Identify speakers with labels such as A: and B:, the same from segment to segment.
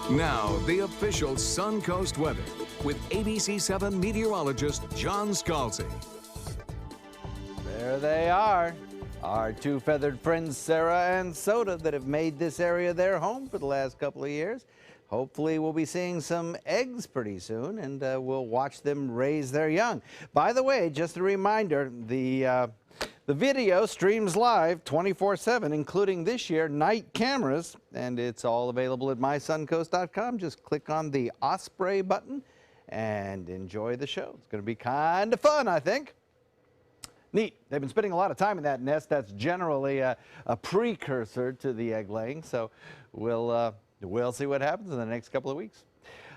A: Now, the official Suncoast weather with ABC7 meteorologist John Scalzi.
B: There they are, our two feathered friends, Sarah and Soda, that have made this area their home for the last couple of years. Hopefully, we'll be seeing some eggs pretty soon, and we'll watch them raise their young. By the way, just a reminder, the video streams live 24/7, including this year night cameras, and it's all available at mysuncoast.com. Just click on the Osprey button and enjoy the show. It's going to be kind of fun, I think. Neat. They've been spending a lot of time in that nest. That's generally a precursor to the egg laying, so we'll see what happens in the next couple of weeks.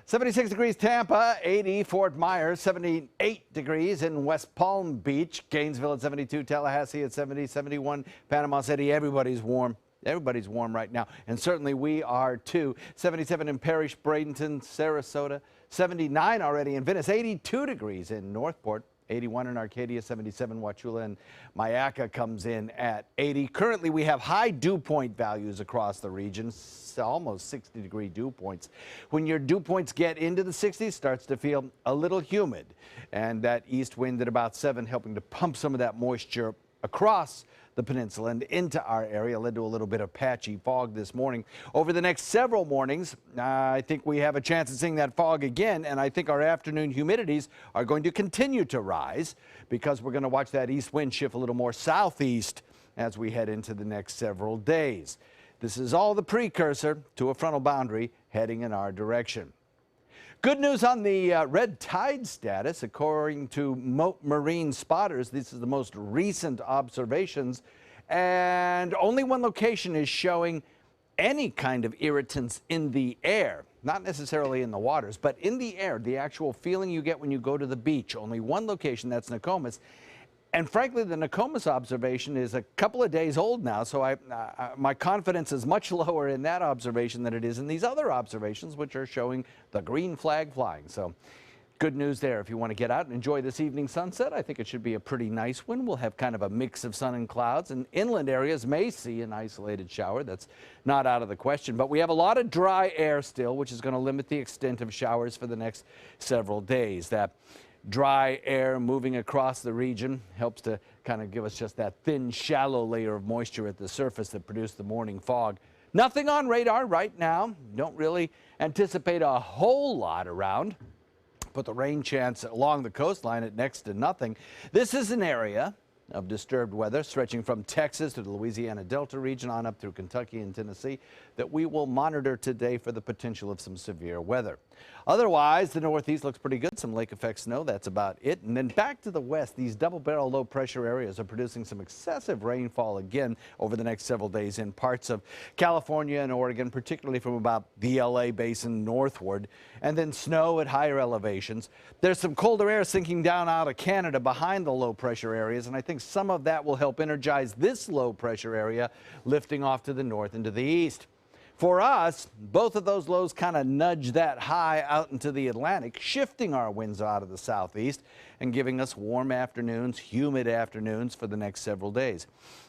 B: 76 degrees Tampa, 80 Fort Myers, 78 degrees in West Palm Beach, Gainesville at 72, Tallahassee at 70, 71 Panama City. Everybody's warm. Everybody's warm right now, and certainly we are too. 77 in Parrish, Bradenton, Sarasota, 79 already in Venice, 82 degrees in Northport. 81 in Arcadia, 77 Wauchula, and Mayaca comes in at 80. Currently, we have high dew point values across the region, almost 60-degree dew points. When your dew points get into the 60s, starts to feel a little humid, and that east wind at about 7 helping to pump some of that moisture across the peninsula and into our area led to a little bit of patchy fog this morning. Over the next several mornings, I think we have a chance of seeing that fog again, and I think our afternoon humidities are going to continue to rise because we're going to watch that east wind shift a little more southeast as we head into the next several days. This is all the precursor to a frontal boundary heading in our direction. Good news on the red tide status. According to Mote Marine spotters, this is the most recent observations, and only one location is showing any kind of irritants in the air. Not necessarily in the waters, but in the air, the actual feeling you get when you go to the beach. Only one location, that's Nokomis. And frankly, the Nokomis observation is a couple of days old now, so my confidence is much lower in that observation than it is in these other observations, which are showing the green flag flying. So good news there. If you want to get out and enjoy this evening sunset, I think it should be a pretty nice one. We'll have kind of a mix of sun and clouds, and inland areas may see an isolated shower. That's not out of the question, but we have a lot of dry air still, which is going to limit the extent of showers for the next several days. That dry air moving across the region helps to kind of give us just that thin, shallow layer of moisture at the surface that produced the morning fog. Nothing on radar right now. Don't really anticipate a whole lot around. Put the rain chance along the coastline at next to nothing. This is an area of disturbed weather stretching from Texas to the Louisiana Delta region on up through Kentucky and Tennessee that we will monitor today for the potential of some severe weather. Otherwise, the northeast looks pretty good. Some lake effect snow, that's about it. And then back to the west, these double-barrel low-pressure areas are producing some excessive rainfall again over the next several days in parts of California and Oregon, particularly from about the LA basin northward, and then snow at higher elevations. There's some colder air sinking down out of Canada behind the low-pressure areas, and I think some of that will help energize this low-pressure area, lifting off to the north and to the east. For us, both of those lows kind of nudge that high out into the Atlantic, shifting our winds out of the southeast and giving us warm afternoons, humid afternoons for the next several days.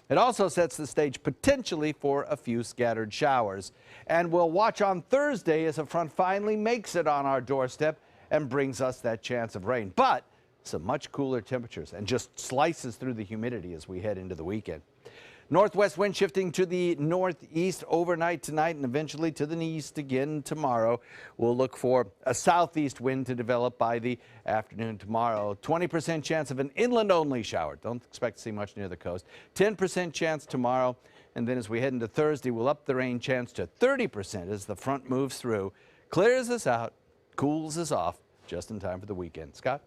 B: It also sets the stage potentially for a few scattered showers. And we'll watch on Thursday as a front finally makes it on our doorstep and brings us that chance of rain. But some much cooler temperatures and just slices through the humidity as we head into the weekend. Northwest wind shifting to the northeast overnight tonight and eventually to the east again tomorrow. We'll look for a southeast wind to develop by the afternoon tomorrow. 20% chance of an inland-only shower. Don't expect to see much near the coast. 10% chance tomorrow. And then as we head into Thursday, we'll up the rain chance to 30% as the front moves through. Clears us out, cools us off just in time for the weekend. Scott?